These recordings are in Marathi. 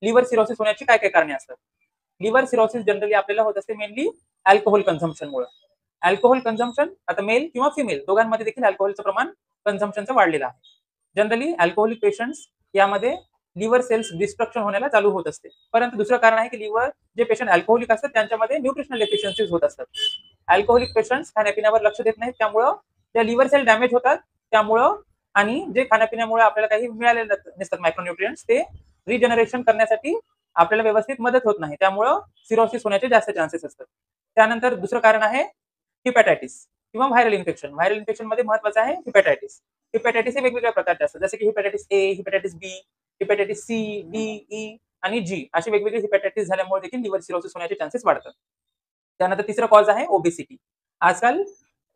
लिव्हर सिरोसिस होण्याची काय काय कारणे असतात. लिव्हर सिरोसिस जनरली आपल्याला होत असते मेनली अल्कोहोल कन्झम्पशनमुळे. अल्कोहोल कन्झम्पशन आता मेल किंवा फिमेल दोघांमध्ये देखील अल्कोहोलचं प्रमाण कन्झम्पशनचं वाढलेलं आहे. जनरली अल्कोहोलिक पेशंट्स यामध्ये लिव्हर सेल्स डिस्ट्रक्शन होण्याला चालू होत असते. परंतु दुसरं कारण आहे की लिव्हर जे पेशंट अल्कोहोलिक असतात त्यांच्यामध्ये न्यूट्रिशनल डेफिशियन्सीज होत असतात. अल्कोहोलिक पेशंट्स खाण्यापिण्यावर लक्ष देत नाहीत, त्यामुळं त्या लिव्हर सेल डॅमेज होतात. त्यामुळं आणि जे खाण्यापिण्यामुळे आपल्याला काही मिळालेले नसतात मायक्रोन्यूट्रियंट्स ते रिजनरेशन करण्यासाठी आपल्याला व्यवस्थित मदत होत नाही, त्यामुळं सिरोसिस होण्याचे जास्त चान्सेस असतात. त्यानंतर दुसरं कारण आहे हिपॅटायटिस किंवा व्हायरल इन्फेक्शन. व्हायरल इन्फेक्शन मध्ये महत्वाचं आहे हिपॅटायटिस. हिपॅटायटिस हे वेगवेगळ्या प्रकारचे असतात, जसे की हिपॅटायटिस ए, हिपॅटायटिस बी, हिपॅटायटिस सी, डी, ई आणि जी असे वेगवेगळे हिपॅटायटिस झाल्यामुळे देखील लिव्हर सिरोसिस होण्याचे चान्सेस वाढतात. त्यानंतर तिसरा कॉज आहे ओबेसिटी. आजकाल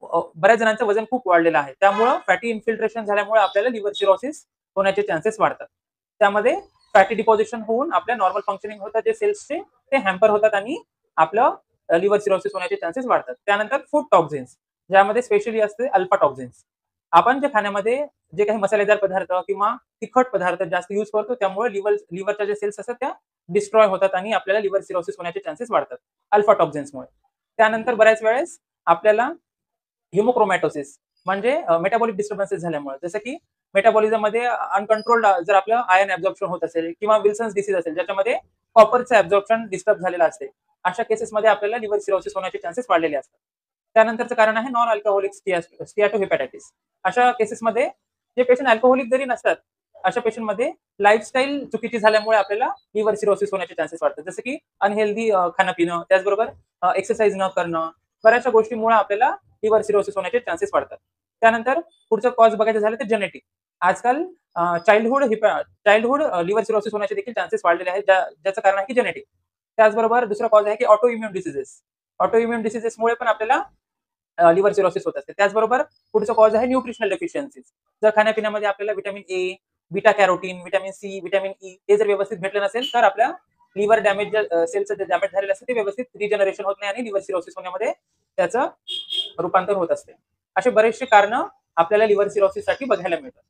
बऱ्याच जणांचं वजन खूप वाढलेलं आहे, त्यामुळं फॅटी इन्फिल्ट्रेशन झाल्यामुळे आपल्याला लिव्हर सिरोसिस होण्याचे चान्सेस वाढतात. त्यामध्ये फॅटी डिपॉझिशन होऊन आपल्या नॉर्मल फंक्शनिंग होतात जे सेल्सचे ते हॅम्पर होतात आणि आपलं लिव्हर सिरोसिस होण्याचे चान्सेस वाढतात. त्यानंतर फूड टॉक्झिन्स, ज्यामध्ये स्पेशली असते अल्फा टॉक्झिन्स. आपण जे खाण्यामध्ये जे काही मसालेदार पदार्थ किंवा तिखट पदार्थ जास्त यूज करतो त्यामुळे लिव्हरच्या जे सेल्स असतात त्या डिस्ट्रॉय होतात आणि आपल्याला लिव्हर सिरोसिस होण्याचे चान्सेस वाढतात अल्फा टॉक्झिन्समुळे. त्यानंतर बऱ्याच वेळेस आपल्याला हिमोक्रोमॅटोसिस म्हणजे मेटाबॉलिक डिस्टर्बन्सेस झाल्यामुळे, जसं की मेटाबॉलिझम मध्ये अनकंट्रोल्ड जर आपलं आयर्न ऍब्झॉर्प्शन होत असेल किंवा विल्सन्स डिसीज असेल ज्याच्यामध्ये कॉपरचं ऍब्झॉर्प्शन डिस्टर्ब झालेलं असते, अशा केसेसमध्ये आपल्याला लिव्हर सिरोसिस होण्याचे चान्सेस वाढलेले असतात. त्यानंतरचं कारण आहे नॉन अल्कोहोलिक स्टियाटोहिपॅटायटिस. अशा केसेसमध्ये जे पेशंट अल्कोहोलिक जरी नसतात अशा पेशंटमध्ये लाईफस्टाईल चुकीची झाल्यामुळे आपल्याला लिव्हर सिरोसिस होण्याचे चान्सेस वाढतात, जसं की अनहेल्दी खाणं पिणं, त्याचबरोबर एक्सरसाइज न करणं, बऱ्याचशा गोष्टींमुळे आपल्याला लिव्हर सिरोसिस होण्याचे चान्सेस वाढतात. त्यानंतर पुढचं कॉज बघायचं झालं तर जेनेटिक. आजकाल चाइल्डहुड लिव्हर सिरोसिस होण्याचे देखील चान्सेस वाढलेले आहेत, ज्याचं कारण आहे की जेनेटिक. त्याचबरोबर दुसरा कॉज आहे की auto immune diseases. Auto immune डिसीजेसमुळे पण आपल्याला लिव्हर सिरोसिस होत असते. त्याचबरोबर पुढचं कॉज आहे न्यूट्रिशनल डेफिशियन्सीज. जर खाण्यापिण्यामध्ये आपल्याला vitamin A, beta carotene, vitamin C, vitamin E हे जर व्यवस्थित भेटलं नसेल तर आपल्या लिव्हर डॅमेज सेलचं जे डॅमेज झालेलं असतं ते व्यवस्थित रिजनरेशन होत नाही आणि लिव्हर सिरोसिस होण्यामध्ये त्याचं रूपांतर होत असते. असे बरेचसे कारण आपल्याला लिव्हर सिरोसिससाठी बघायला मिळतात.